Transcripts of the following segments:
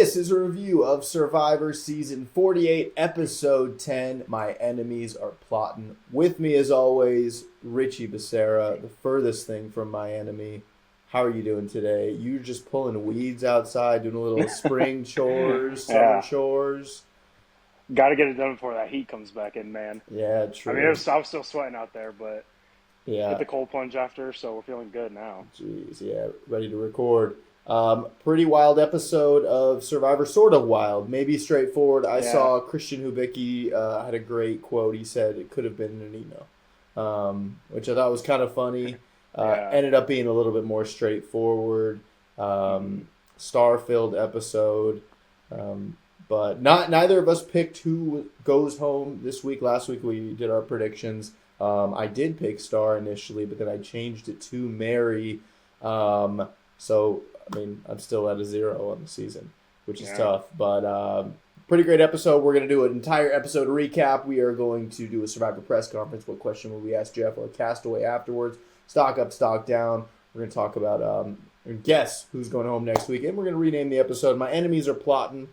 This is a review of Survivor Season 48, Episode 10, My Enemies Are Plottin. With me, as always, Richie Becerra, the furthest thing from my enemy. How are you doing today? You just pulling weeds outside, doing a little spring chores, summer chores? Got to get it done before that heat comes back in, man. Yeah, true. I was still sweating out there, but hit the cold plunge after, so we're feeling good now. Jeez, yeah, ready to record. Pretty wild episode of Survivor, sort of wild, maybe straightforward. I saw Christian Hubicki had a great quote. He said it could have been an emo, which I thought was kind of funny. Ended up being a little bit more straightforward, star-filled episode. But neither of us picked who goes home this week. Last week we did our predictions. I did pick Star initially, but then I changed it to Mary. So, I mean, I'm still at a 0 on the season, which is tough. But pretty great episode. We're going to do an entire episode recap. We are going to do a Survivor press conference. What question will we ask Jeff or Castaway afterwards? Stock up, stock down. We're going to talk about guess who's going home next week. And we're going to rename the episode My Enemies Are Plottin'.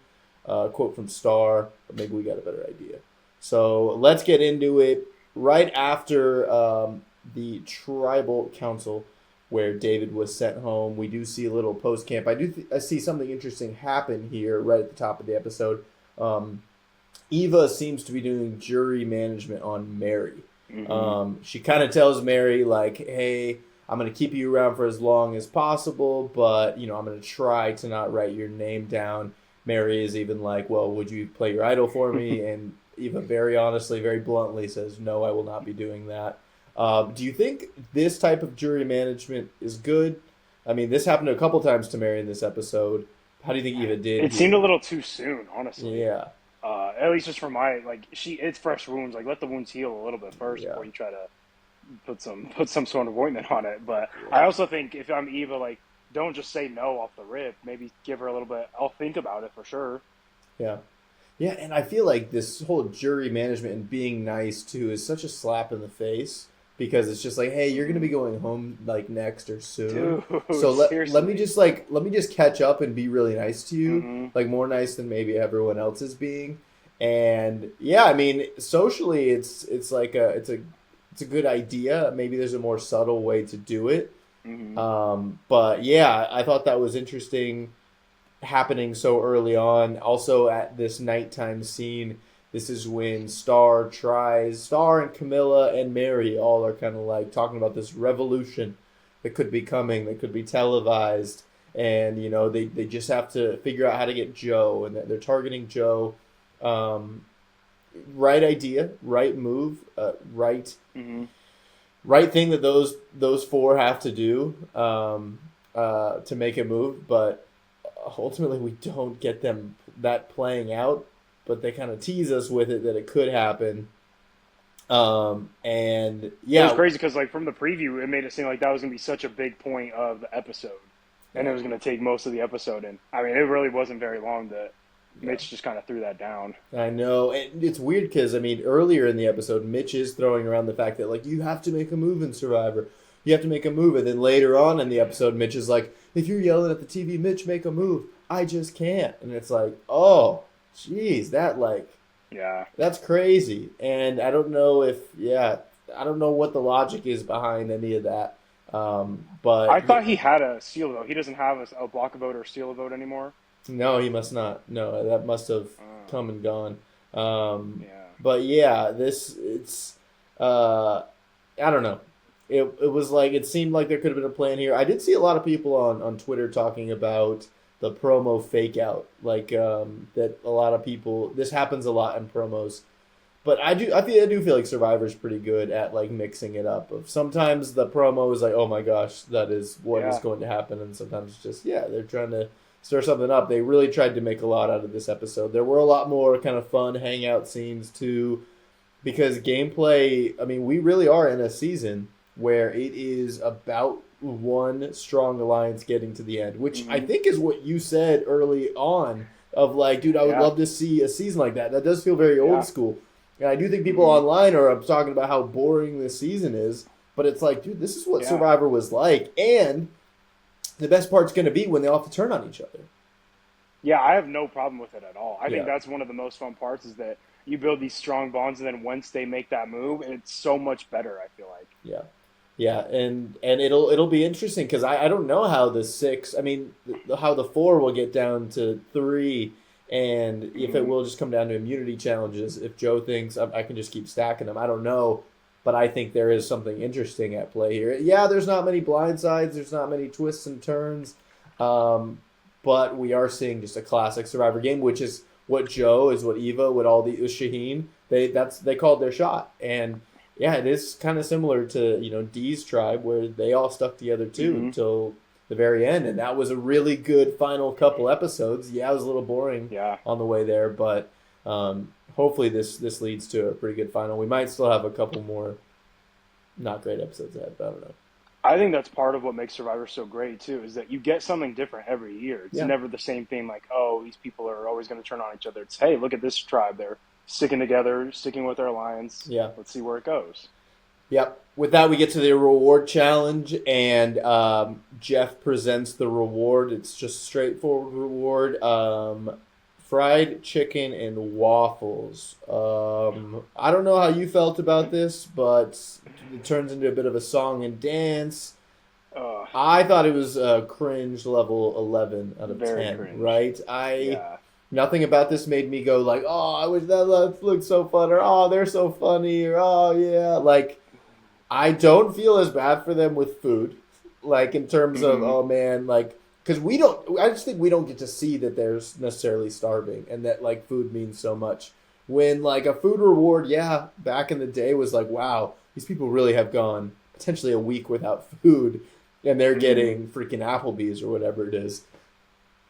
Quote from Star. But maybe we got a better idea. So let's get into it. Right after the tribal council where David was sent home, we do see a little post-camp. I see something interesting happen here right at the top of the episode. Eva seems to be doing jury management on Mary. She kind of tells Mary, like, hey, I'm going to keep you around for as long as possible, but, I'm going to try to not write your name down. Mary is even like, well, would you play your idol for me? And Eva very honestly, very bluntly says, no, I will not be doing that. Do you think this type of jury management is good? I mean, this happened a couple times to Mary in this episode. How do you think Eva did? It seemed a little too soon, honestly. Yeah. At least just for it's fresh wounds. Like, let the wounds heal a little bit first before you try to put some sort of ointment on it. But I also think if I'm Eva, like, don't just say no off the rip. Maybe give her a little bit. I'll think about it for sure. Yeah. Yeah, and I feel like this whole jury management and being nice, too, is such a slap in the face. Because it's just like, hey, you're gonna be going home like next or soon. Dude, so let me just catch up and be really nice to you, like more nice than maybe everyone else is being. And yeah, I mean, socially, it's a good idea. Maybe there's a more subtle way to do it. But yeah, I thought that was interesting, happening so early on. Also at this nighttime scene. This is when Star and Camilla and Mary all are kind of like talking about this revolution that could be coming, that could be televised. And, they just have to figure out how to get Joe, and they're targeting Joe. Right idea, right move, right thing that those four have to do to make a move. But ultimately we don't get that playing out. But they kind of tease us with it that it could happen. And yeah. It was crazy because, like, from the preview, it made it seem like that was going to be such a big point of the episode. And it was going to take most of the episode. And, I mean, it really wasn't very long that Mitch just kind of threw that down. I know. And it's weird because, I mean, earlier in the episode, Mitch is throwing around the fact that, like, you have to make a move in Survivor. You have to make a move. And then later on in the episode, Mitch is like, if you're yelling at the TV, Mitch, make a move. I just can't. And it's like, oh. Jeez, that's crazy. And I don't know I don't know what the logic is behind any of that. But I thought he had a steal vote. He doesn't have a block a vote or steal a vote anymore. No, he must not. No, that must have come and gone. But yeah, I don't know. It was like, it seemed like there could have been a plan here. I did see a lot of people on Twitter talking about the promo fake out, like that a lot of people. This happens a lot in promos, but I do feel like Survivor's pretty good at like mixing it up. Of sometimes the promo is like, oh my gosh, that is what is going to happen, and sometimes it's just they're trying to stir something up. They really tried to make a lot out of this episode. There were a lot more kind of fun hangout scenes too, because gameplay. I mean, we really are in a season where it is about one strong alliance getting to the end, which I think is what you said early on of like, dude, I would love to see a season like that. That does feel very old school. And I do think people online are talking about how boring this season is, but it's like, dude, this is what Survivor was like. And the best part's going to be when they all have to turn on each other. Yeah, I have no problem with it at all. I think Yeah, that's one of the most fun parts is that you build these strong bonds, and then once they make that move, and it's so much better. I feel like. yeah, yeah, and it'll be interesting because I don't know how the six. I mean, how the four will get down to three, and if it Hmm. will just come down to immunity challenges. If Joe thinks I can just keep stacking them, I don't know. But I think there is something interesting at play here. Yeah, there's not many blindsides. There's not many twists and turns. Um, but we are seeing just a classic Survivor game, which is what Joe is, what Eva, what all the Shaheen. They called their shot, and yeah, it is kind of similar to Dee's tribe where they all stuck together too Hmm. until the very end, and that was a really good final couple episodes. Yeah, it was a little boring Yeah. on the way there, but hopefully this leads to a pretty good final. We might still have a couple more not great episodes ahead, but I don't know. I think that's part of what makes Survivor so great too, is that you get something different every year. It's Yeah, never the same thing like, oh, these people are always going to turn on each other. It's, hey, look at this tribe. They're sticking together, sticking with their alliance. yeah. Let's see where it goes. Yep. With that, we get to the reward challenge, and Jeff presents the reward. It's just straightforward reward: fried chicken and waffles. I don't know how you felt about this, but it turns into a bit of a song and dance. Uh, I thought it was cringe level 11 out of Very 10. cringe. Right? I Yeah. Nothing about this made me go like, oh, I wish that looked so fun, or oh, they're so funny, or oh yeah, like. I don't feel as bad for them with food, like in terms of Hmm. oh man, like because we don't. I just think we don't get to see that they're necessarily starving, and that like food means so much. When like a food reward, yeah, back in the day was like wow, these people really have gone potentially a week without food, and they're Hmm. getting freaking Applebee's or whatever it is.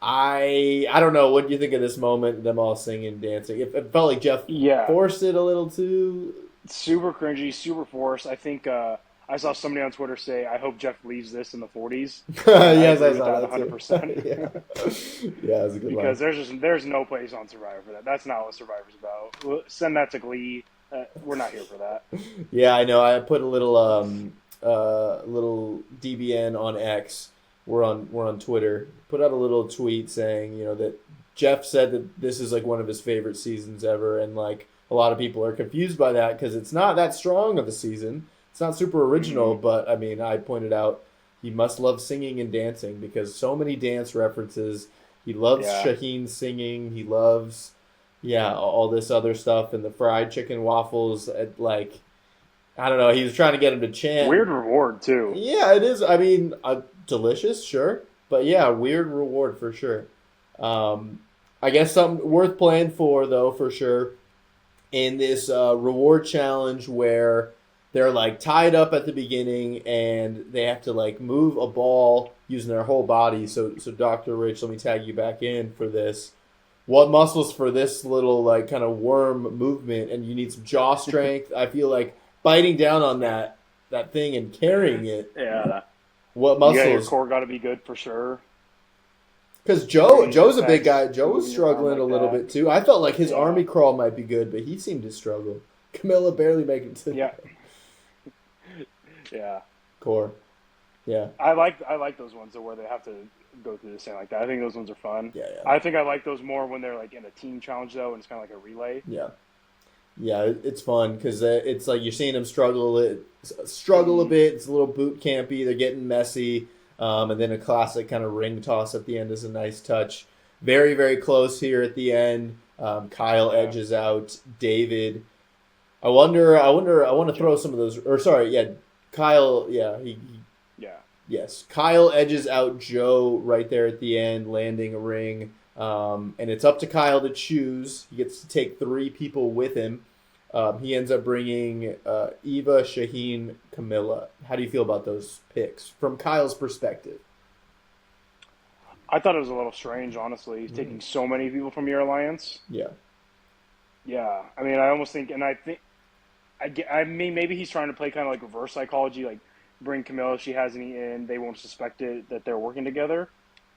I don't know. What do you think of this moment? Them all singing, dancing. It felt like Jeff Yeah. forced it a little too. Super cringy, super forced. I think I saw somebody on Twitter say, I hope Jeff leaves this in the 40s. And I Yes, agree I with saw that that too. 100%. Yeah, yeah, it's a good line. Because there's no place on Survivor for that. That's not what Survivor's about. Send that to Glee. We're not here for that. Yeah, I know. I put a little DBN on X. We're on Twitter. Put out a little tweet saying that Jeff said that this is like one of his favorite seasons ever, and like a lot of people are confused by that because it's not that strong of a season. It's not super original, Hmm. but I mean, I pointed out he must love singing and dancing because so many dance references. He loves Yeah. Shaheen singing. He loves, yeah, all this other stuff and the fried chicken waffles. Like, I don't know. He was trying to get him to chant. Weird reward, too. Yeah, it is. I mean, delicious, sure, but yeah, weird reward for sure. Um, I guess something worth playing for though, for sure, in this reward challenge where they're like tied up at the beginning and they have to like move a ball using their whole body. So Dr. Rich, let me tag you back in for this. What muscles for this little like kind of worm movement, and you need some jaw strength. I feel like biting down on that thing and carrying it. Yeah. What Your muscles? core got to be good for sure. Because Bringing Joe's a big effects, guy. Joe was moving your arm struggling a like little that. bit too. I felt like his Yeah. army crawl might be good, but he seemed to struggle. Camilla barely making it to the Yeah. Yeah. core. Yeah, I like those ones where they have to go through the same like that. I think those ones are fun. yeah, yeah, I think I like those more when they're like in a team challenge though, and it's kind of like a relay. yeah. Yeah, it's fun because it's like you're seeing them struggle a Hmm. bit. It's a little boot campy. They're getting messy, and then a classic kind of ring toss at the end is a nice touch. Very very close here at the end. Kyle Yeah. edges out David. I want to throw some of those. Or sorry, yeah, Kyle. Yeah, Yeah. yes, Kyle edges out Joe right there at the end, landing a ring. And it's up to Kyle to choose. He gets to take three people with him. He ends up bringing Eva, Shaheen, Camilla. How do you feel about those picks from Kyle's perspective? I thought it was a little strange, honestly, Mm, taking so many people from your alliance. yeah, Yeah. I mean, I almost think, and I think, I mean, maybe he's trying to play kind of like reverse psychology, like bring Camilla, if she has any in, they won't suspect it that they're working together.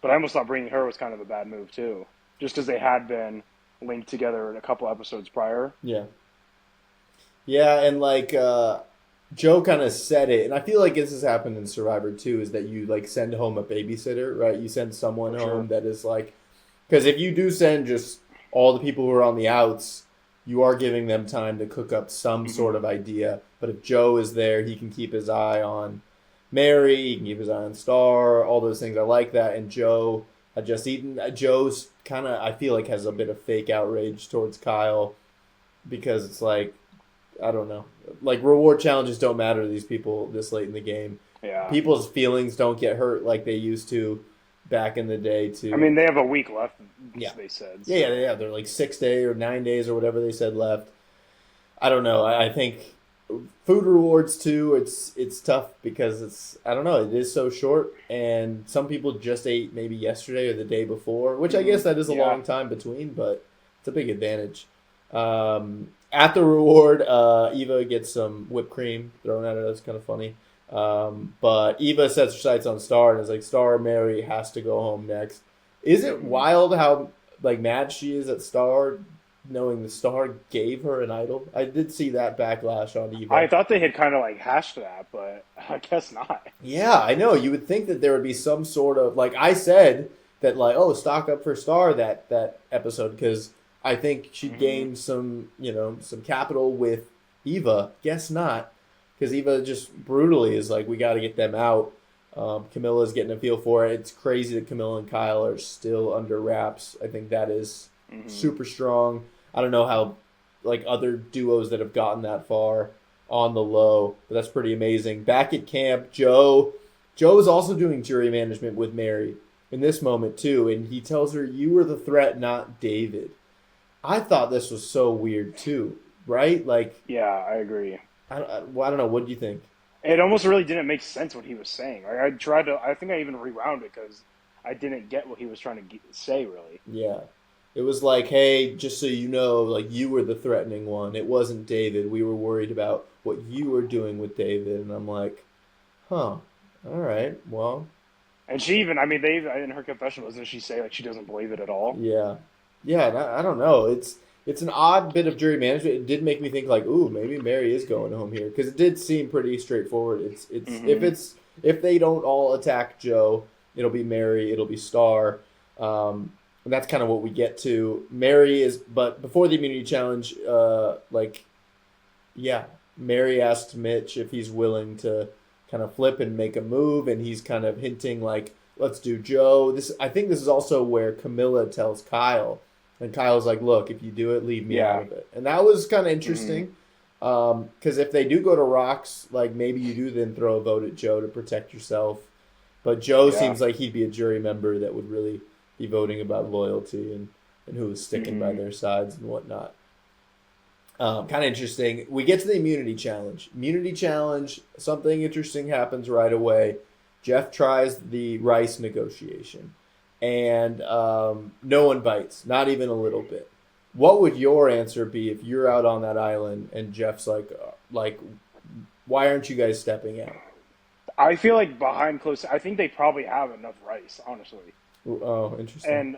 But I almost thought bringing her was kind of a bad move too, just because they had been linked together in a couple episodes prior. yeah, yeah. And like Joe kind of said it, and I feel like this has happened in Survivor too. Is that you like send home a babysitter, right? You send someone For home sure. that is like Because if you do send just all the people who are on the outs, you are giving them time to cook up some sort of idea. But if Joe is there, he can keep his eye on Mary, he can keep his eye on Star, all those things. I like that. And Joe had just eaten. Joe's kind of, I feel like, has a bit of fake outrage towards Kyle because it's like, I don't know. Like, reward challenges don't matter to these people this late in the game. Yeah. People's feelings don't get hurt like they used to back in the day, too. I mean, they have a week left, Yeah. they said. So. Yeah. They're like 6 days or 9 days or whatever they said left. I don't know. I think food rewards, too, it's tough because it's, I don't know, it is so short. And some people just ate maybe yesterday or the day before, which I guess that is a long time between, but it's a big advantage. At the reward, Eva gets some whipped cream thrown at her. That's kind of funny. But Eva sets her sights on Star and is like, Star, Mary has to go home next. Is it wild how like mad she is at Star, knowing the Star gave her an idol? I did see that backlash on Eva. I thought they had kind of like hashed that, but I guess not. Yeah, I know. You would think that there would be some sort of like I said that like stock up for Star that episode because I think she'd gained some some capital with Eva. Guess not. Because Eva just brutally is like, we got to get them out. Camilla's getting a feel for it. It's crazy that Camilla and Kyle are still under wraps. I think that is super strong. I don't know how like other duos that have gotten that far on the low, but that's pretty amazing. Back at camp, Joe is also doing jury management with Mary in this moment too, and he tells her, "You were the threat, not David." I thought this was so weird too, right? Like, yeah, I agree. I don't know. What do you think? It almost really didn't make sense what he was saying. Like, I think I even rewound it because I didn't get what he was trying to say, really. Yeah. It was like, hey, just so you know, like, you were the threatening one. It wasn't David. We were worried about what you were doing with David. And I'm like, huh, all right, well. And she even, I mean, in her confession, doesn't she say, like, she doesn't believe it at all? Yeah. Yeah, I don't know. It's an odd bit of jury management. It did make me think like, ooh, maybe Mary is going home here because it did seem pretty straightforward. If they don't all attack Joe, it'll be Mary, it'll be Star, and that's kind of what we get to. Mary is, but before the immunity challenge, Mary asked Mitch if he's willing to kind of flip and make a move, and he's kind of hinting like, let's do Joe. I think this is also where Camilla tells Kyle. And Kyle's like, look, if you do it, leave me out of it. And that was kind of interesting. Because if they do go to rocks, like maybe you do then throw a vote at Joe to protect yourself. But Joe seems like he'd be a jury member that would really be voting about loyalty and who is sticking by their sides and whatnot. Kind of interesting. We get to the immunity challenge. Immunity challenge, something interesting happens right away. Jeff tries the rice negotiation. And no one bites, not even a little bit. What would your answer be if you're out on that island and Jeff's like, why aren't you guys stepping out? I feel like behind close, I think they probably have enough rice, honestly. Oh, interesting.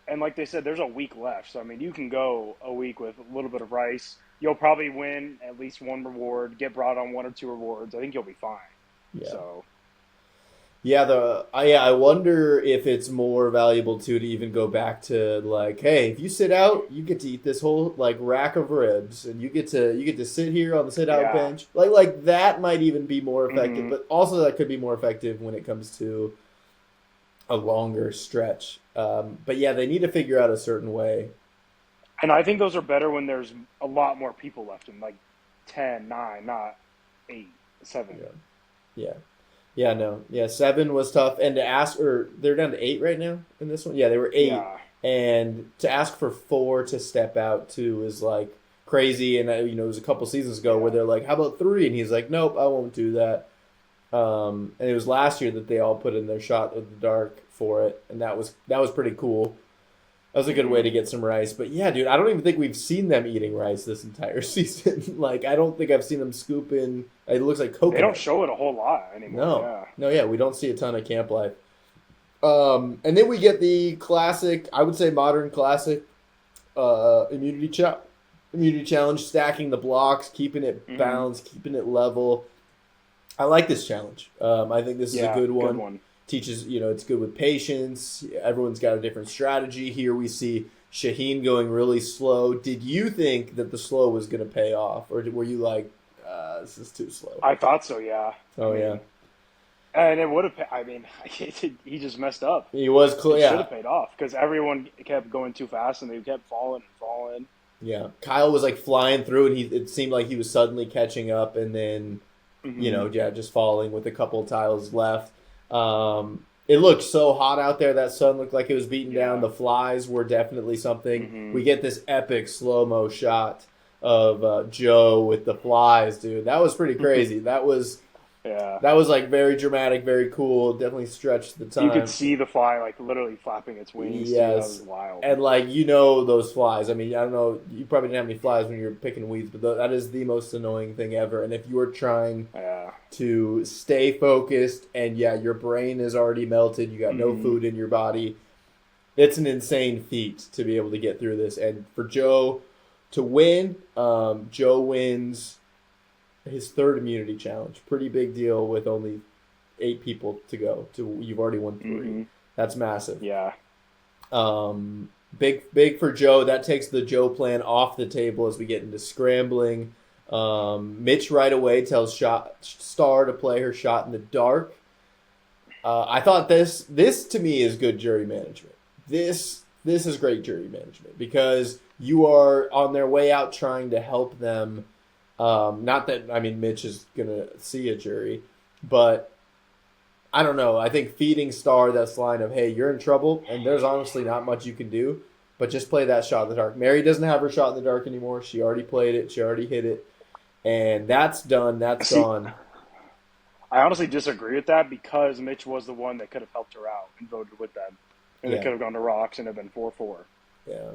And like they said, there's a week left. So, I mean, you can go a week with a little bit of rice. You'll probably win at least one reward, get brought on 1 or 2 rewards. I think you'll be fine. Yeah. So. Yeah, I wonder if it's more valuable to even go back to like, hey, if you sit out, you get to eat this whole like rack of ribs, and you get to sit here on the sit out bench. Like that might even be more effective, but also that could be more effective when it comes to a longer stretch. But yeah, they need to figure out a certain way. And I think those are better when there's a lot more people left in like 10, 9, not 8, 7. Yeah. Yeah, no. Yeah, 7 was tough. And to ask, or they're down to 8 right now in this one? Yeah, they were 8. Yeah. And to ask for 4 to step out, too, is like crazy. And, it was a couple seasons ago where they're like, how about 3? And he's like, nope, I won't do that. And it was last year that they all put in their shot of the dark for it. And that was pretty cool. That was a good way to get some rice. But yeah, dude, I don't even think we've seen them eating rice this entire season. Like, I don't think I've seen them scooping. It looks like coconut. They don't show it a whole lot anymore. No, we don't see a ton of camp life. And then we get the classic, I would say modern classic, immunity challenge, stacking the blocks, keeping it balanced, keeping it level. I like this challenge. I think this is a good one. teaches, it's good with patience. Everyone's got a different strategy. Here we see Shaheen going really slow. Did you think that the slow was going to pay off, or were you like, this is too slow? I thought so, yeah. Oh, yeah. And it would have. I mean, he just messed up. He was clear. It should have paid off because everyone kept going too fast and they kept falling and falling. Yeah, Kyle was like flying through, and it seemed like he was suddenly catching up, and then just falling with a couple of tiles left. It looked so hot out there. That sun looked like it was beating down. The flies were definitely something. We get this epic slow-mo shot of Joe with the flies, dude. That was pretty crazy. That was like very dramatic, very cool. Definitely stretched the time. You could see the fly like literally flapping its wings. Yes, that was wild. And like those flies. I mean, I don't know. You probably didn't have any flies when you were picking weeds, but that is the most annoying thing ever. And if you are trying to stay focused, and your brain is already melted, you got no food in your body, it's an insane feat to be able to get through this. And for Joe to win, Joe wins his third immunity challenge. Pretty big deal with only 8 people to go. You've already won 3. That's massive. Yeah. Big for Joe. That takes the Joe plan off the table as we get into scrambling. Mitch right away tells Star to play her shot in the dark. I thought this to me is good jury management. This is great jury management because you are on their way out trying to help them. Not that, I mean, Mitch is going to see a jury, but I don't know. I think feeding Star this line of, hey, you're in trouble, and there's honestly not much you can do, but just play that shot in the dark. Mary doesn't have her shot in the dark anymore. She already played it. She already hit it, and that's done. That's gone. I honestly disagree with that because Mitch was the one that could have helped her out and voted with them, and they could have gone to rocks and have been 4-4. Yeah.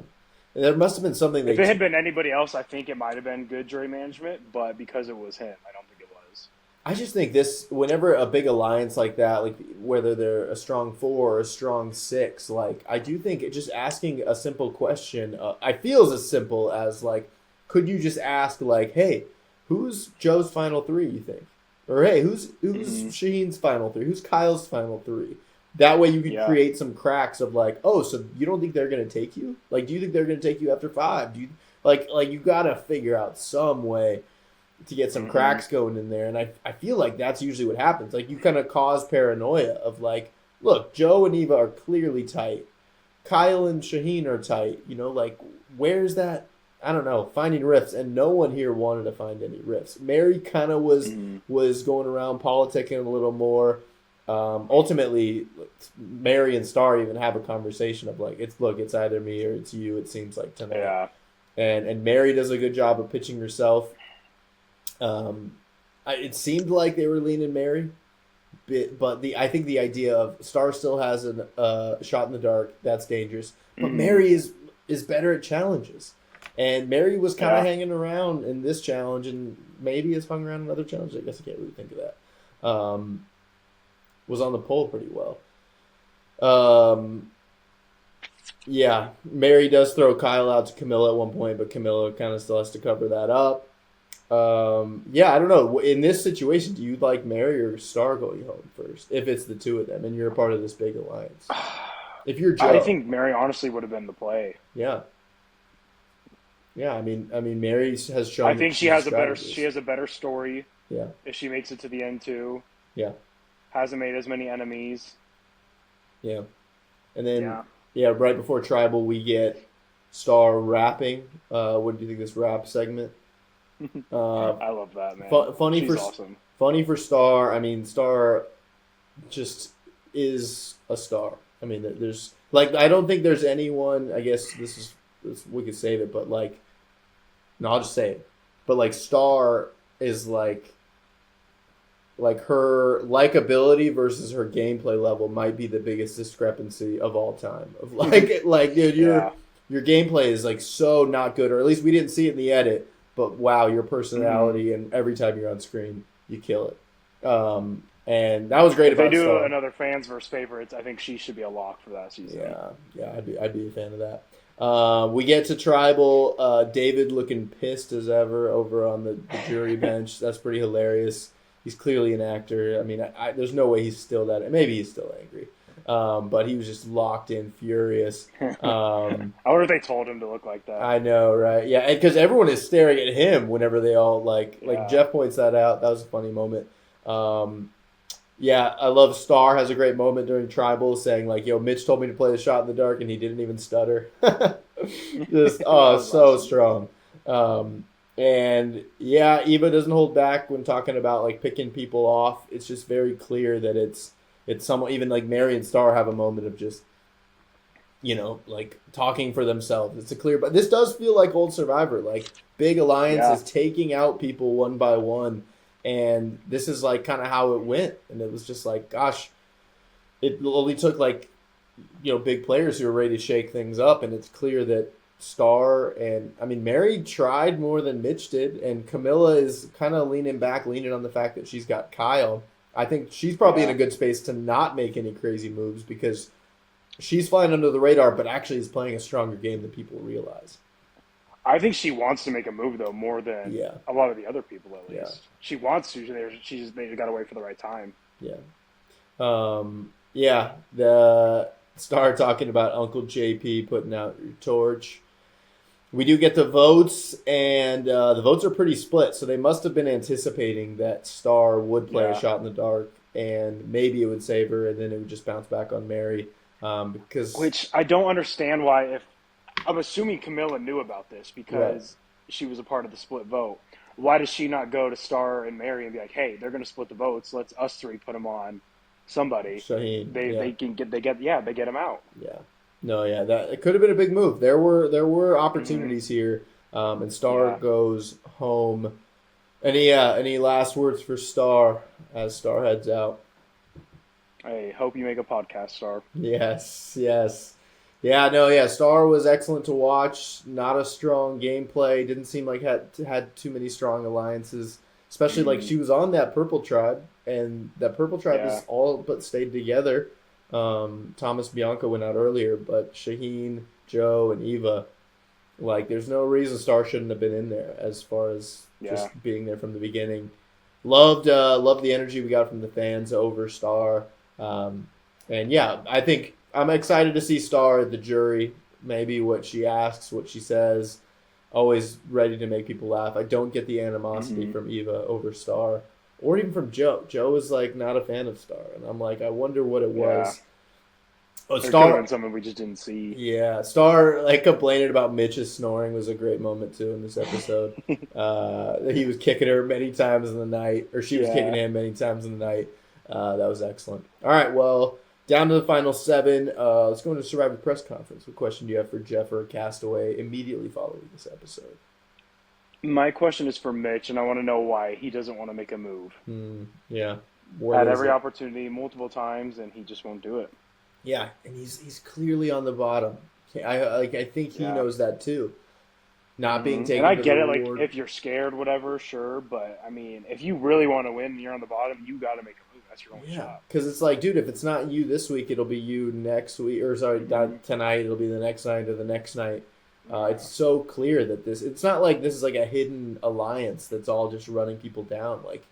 There must have been something. If it had been anybody else, I think it might have been good jury management. But because it was him, I don't think it was. I just think whenever a big alliance like that, like whether they're a strong 4 or a strong 6, like I do think just asking a simple question, I feel as simple as like, could you just ask like, hey, who's Joe's final 3? You think, or hey, who's Shaheen's final 3? Who's Kyle's final 3? That way you can create some cracks of like, oh, so you don't think they're going to take you? Like, do you think they're going to take you after 5? Do you like you got to figure out some way to get some cracks going in there. And I feel like that's usually what happens. Like you kind of cause paranoia of like, look, Joe and Eva are clearly tight. Kyle and Shaheen are tight. Like where's that? I don't know, finding rifts, and no one here wanted to find any rifts. Mary kind of was going around politicking a little more. Ultimately, Mary and Star even have a conversation of like, it's either me or it's you. It seems like tonight. Yeah. And Mary does a good job of pitching herself. It seemed like they were leaning Mary, but I think the idea of Star still has a shot in the dark. That's dangerous. But Mary is better at challenges, and Mary was kind of hanging around in this challenge, and maybe has hung around in other challenges. I guess I can't really think of that. Was on the pole pretty well. Mary does throw Kyle out to Camilla at one point, but Camilla kind of still has to cover that up. I don't know. In this situation, do you like Mary or Star going home first? If it's the two of them, and you're a part of this big alliance. If you're Joe, I think Mary honestly would have been the play. Yeah. Yeah, I mean, Mary has shown. I think she has a better story. Yeah. If she makes it to the end too. Yeah. Hasn't made as many enemies. Yeah. And then right before Tribal we get Star rapping. What do you think of this rap segment? I love that, man. Awesome. Funny for Star. I mean, Star just is a star. I mean, there's like I don't think there's anyone. I guess this we could save it, but like, no, I'll just say it. But like, Star is like her likability versus her gameplay level might be the biggest discrepancy of all time. Of like, dude, your gameplay is like so not good, or at least we didn't see it in the edit. But wow, your personality and every time you're on screen, you kill it. And that was great. If they do another fans versus favorites, I think she should be a lock for that season. Yeah, I'd be a fan of that. We get to Tribal. David looking pissed as ever over on the jury bench. That's pretty hilarious. He's clearly an actor. I mean, there's no way he's still that. Maybe he's still angry, but he was just locked in, furious. I wonder if they told him to look like that. I know, right? Yeah, and because everyone is staring at him whenever they all like Yeah. Jeff points that out. That was a funny moment. Yeah, I love Star has a great moment during Tribal saying like, "Yo, Mitch told me to play the shot in the dark, and he didn't even stutter." Just That was so awesome. strong. And yeah, Eva doesn't hold back when talking about like picking people off. It's just very clear that it's someone. Even like Mary and Star have a moment of just like talking for themselves. It's a clear, but this does feel like old Survivor, like big Yeah. alliances taking out people one by one, and this is like kind of how it went. And it was just like, gosh, it only took like big players who were ready to shake things up, and it's clear that Star and I mean Mary tried more than Mitch did, and Camilla is kind of leaning back, leaning on the fact that she's got Kyle. I think she's probably in a Yeah. good space to not make any crazy moves because she's flying under the radar, but actually is playing a stronger game than people realize. I think she wants to make a move though more than Yeah, a lot of the other people at yeah, least. She wants to. They got to wait for the right time. yeah. Yeah. The Star talking about Uncle JP putting out your torch. We do get the votes, and the votes are pretty split. So they must have been anticipating that Star would play a Yeah. shot in the dark, and maybe it would save her, and then it would just bounce back on Mary. Because Which I don't understand why. If I'm assuming Camilla knew about this right, because she was a part of the split vote. Why does she not go to Star and Mary and be like, "Hey, they're going to split the votes. Let's us three put them on somebody. Shaheen, yeah. They get them out." Yeah. No, yeah, that it could have been a big move. There were Hmm. opportunities here, and Star Yeah. goes home. Any last words for Star as Star heads out? I hope you make a podcast, Star. Yes, yes, yeah, no, yeah. Star was excellent to watch. Not a strong gameplay. Didn't seem like had too many strong alliances. Especially like Hmm. she was on that purple tribe, and that purple tribe Yeah. is all but stayed together. Thomas Bianca went out earlier, but Shaheen, Joe, and Eva, like, there's no reason Star shouldn't have been in there as far as Yeah. just being there from the beginning. Loved the energy we got from the fans over Star. Um, and yeah, I think I'm excited to see Star at the jury. Maybe what she asks, what she says, always ready to make people laugh. I don't get the animosity Hmm. from Eva over Star, or even from Joe. Joe is like not a fan of Star, and I'm like, I wonder what it Yeah. was. Oh, There could have been Star. something we just didn't see. Yeah, Star like complaining about Mitch's snoring was a great moment too in this episode. He was kicking her many times in the night, or she was kicking Yeah. him many times in the night. That was excellent. All right, well, down to the final seven. Let's go into Survivor press conference. What question do you have for Jeff or Castaway immediately following this episode? My question is for Mitch, and I want to know why he doesn't want to make a move. Yeah, what Had is every it? opportunity multiple times, and he just won't do it. Yeah, and he's clearly on the bottom. I think he Yeah. knows that too. Not being And I taken to the get it, like, reward. if you're scared, whatever, sure. But, I mean, if you really want to win and you're on the bottom, you got to make a move. That's your only Yeah, shot. because it's like, dude, if it's not you this week, it'll be you next week, or sorry, Hmm. not tonight. It'll be the next night or the next night. It's Yeah. so clear that this. It's not like this is like a hidden alliance that's all just running people down. Like,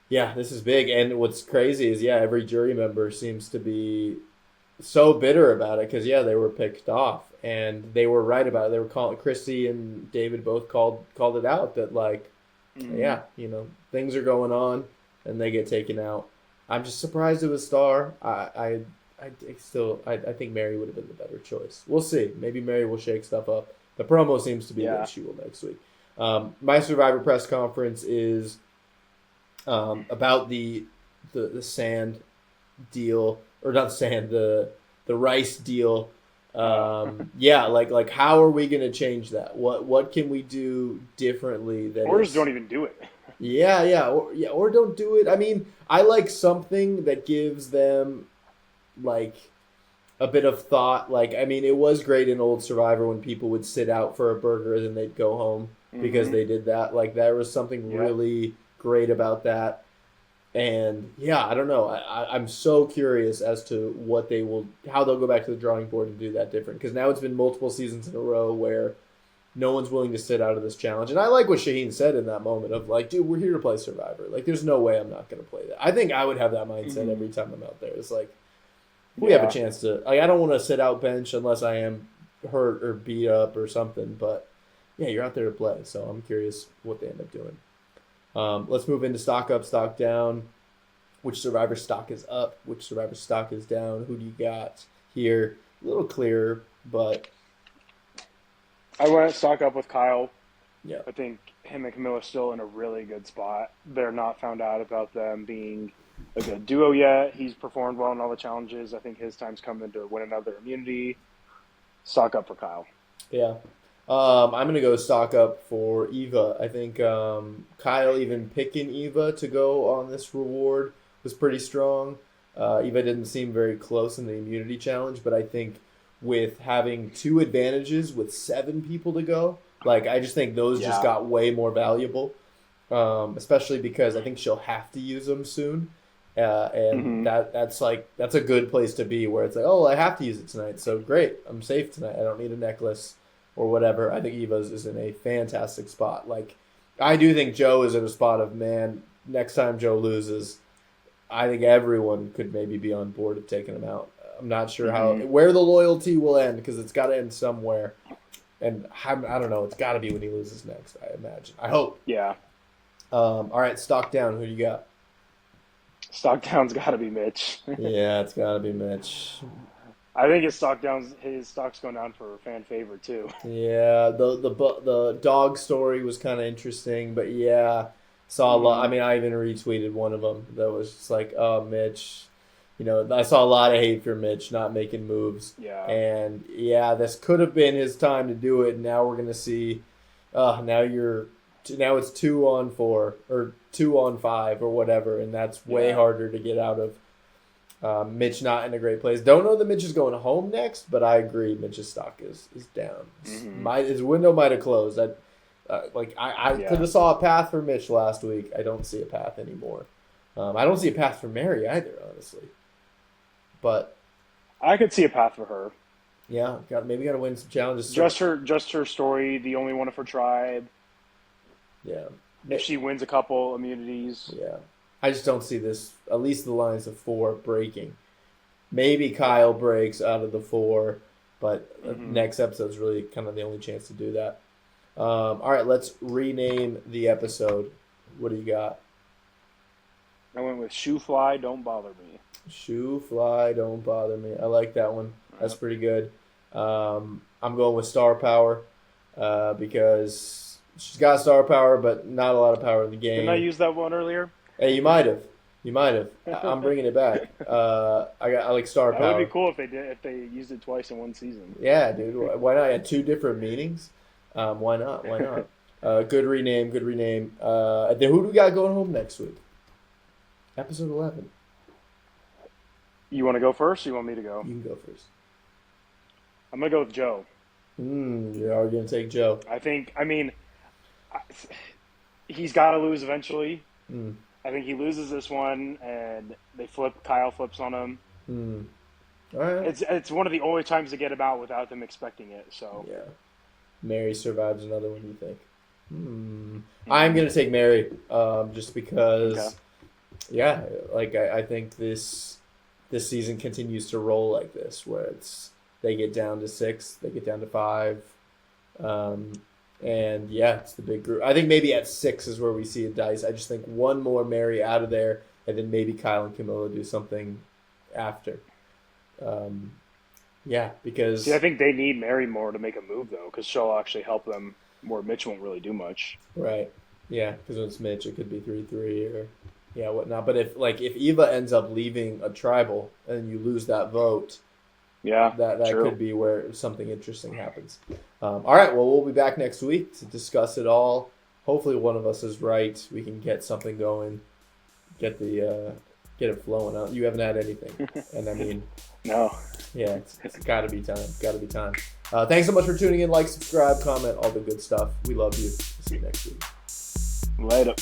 yeah, this is big. And what's crazy is, yeah, every jury member seems to be so bitter about it because, yeah, they were picked off and they were right about it. They were calling Chrissy and David both called it out that like, Hmm. yeah, things are going on and they get taken out. I'm just surprised it was Star. I think Mary would have been the better choice. We'll see. Maybe Mary will shake stuff up. The promo seems to be that Yeah. she will next week. My Survivor press conference is about the sand deal, or not sand, the rice deal. Oh. Yeah, like how are we gonna change that? What can we do differently that Or just is don't even do it. or don't do it. I mean, I like something that gives them like a bit of thought. Like, I mean, it was great in old Survivor when people would sit out for a burger and then they'd go home because Hmm. they did that. Like, there was something Yeah. really great about that. And yeah, I don't know. I'm so curious as to how they'll go back to the drawing board and do that different. Because now it's been multiple seasons in a row where no one's willing to sit out of this challenge. And I like what Shaheen said in that moment of like, dude, we're here to play Survivor. Like, there's no way I'm not going to play that. I think I would have that mindset every time I'm out there. It's like, we have a chance to, like, I don't want to sit out bench unless I am hurt or beat up or something. But yeah, you're out there to play. So I'm curious what they end up doing. Let's move into stock up, stock down. Which Survivor stock is up? Which Survivor stock is down? Who do you got here? A little clearer, but I went stock up with Kyle. yeah, I think him and Camilla are still in a really good spot. They're not found out about them being a good duo yet. He's performed well in all the challenges. I think his time's coming to win another immunity. Stock up for Kyle. yeah. I'm going to go stock up for Eva. I think Kyle even picking Eva to go on this reward was pretty strong. Eva didn't seem very close in the immunity challenge, but I think with having 2 advantages with 7 people to go, like I just think those just got way more valuable, especially because I think she'll have to use them soon. And that's a good place to be where it's like, oh, I have to use it tonight. So great. I'm safe tonight. I don't need a necklace or whatever. I think Eva's is in a fantastic spot. Like, I do think Joe is in a spot of, man, next time Joe loses, I think everyone could maybe be on board of taking him out. I'm not sure where the loyalty will end, because it's got to end somewhere. And I don't know. It's got to be when he loses next, I imagine. I hope. Yeah. All right, stock down. Who do you got? Stock down's got to be Mitch. Yeah, it's got to be Mitch. I think his stock's going down for fan favorite too. Yeah, the dog story was kind of interesting, but yeah, saw a lot. I mean, I even retweeted one of them that was just like, "Oh, Mitch," I saw a lot of hate for Mitch not making moves. Yeah, and yeah, this could have been his time to do it. And now we're gonna see. Now it's 2 on 4 or 2 on 5 or whatever, and that's way harder to get out of. Mitch not in a great place. Don't know that Mitch is going home next, but I agree Mitch's stock is down. His window might have closed. I could have saw a path for Mitch last week. I don't see a path anymore. I don't see a path for Mary either, honestly. But I could see a path for her. Yeah, maybe got to win some challenges. Just her story, the only one of her tribe. Yeah. If she wins a couple immunities. Yeah. I just don't see this, at least the lines of 4 breaking. Maybe Kyle breaks out of the 4, but next episode's really kind of the only chance to do that. All right, let's rename the episode. What do you got? I went with Shoe Fly, Don't Bother Me. Shoe Fly, Don't Bother Me. I like that one. That's pretty good. I'm going with Star Power because she's got star power, but not a lot of power in the game. Didn't I use that one earlier? Hey, you might have. I'm bringing it back. I like star power. That would be cool if they used it twice in one season. Yeah, dude. Why not? I had 2 different meanings. Why not? Good rename. Then who do we got going home next week? Episode 11. You want to go first, or you want me to go? You can go first. I'm gonna go with Joe. You're already gonna take Joe. He's got to lose eventually. I think he loses this one, and Kyle flips on him. All right. It's one of the only times to get him out without them expecting it. So yeah, Mary survives another one. You think? I'm gonna take Mary, just because. Yeah, I think this season continues to roll like this, where they get down to 6, they get down to 5. And yeah, it's the big group. I think maybe at 6 is where we see a dice. I just think one more Mary out of there, and then maybe Kyle and Camilla do something after. Because... See, I think they need Mary more to make a move, though, because she'll actually help them where Mitch won't really do much. Right. Yeah, because when it's Mitch, it could be 3-3 or whatnot. But if Eva ends up leaving a tribal and you lose that vote... Yeah, that could be where something interesting happens. All right, well, we'll be back next week to discuss it all. Hopefully one of us is right. We can get something going, get it flowing out. You haven't had anything. And I mean... No. Yeah, it's got to be time. Thanks so much for tuning in. Like, subscribe, comment, all the good stuff. We love you. See you next week. Later.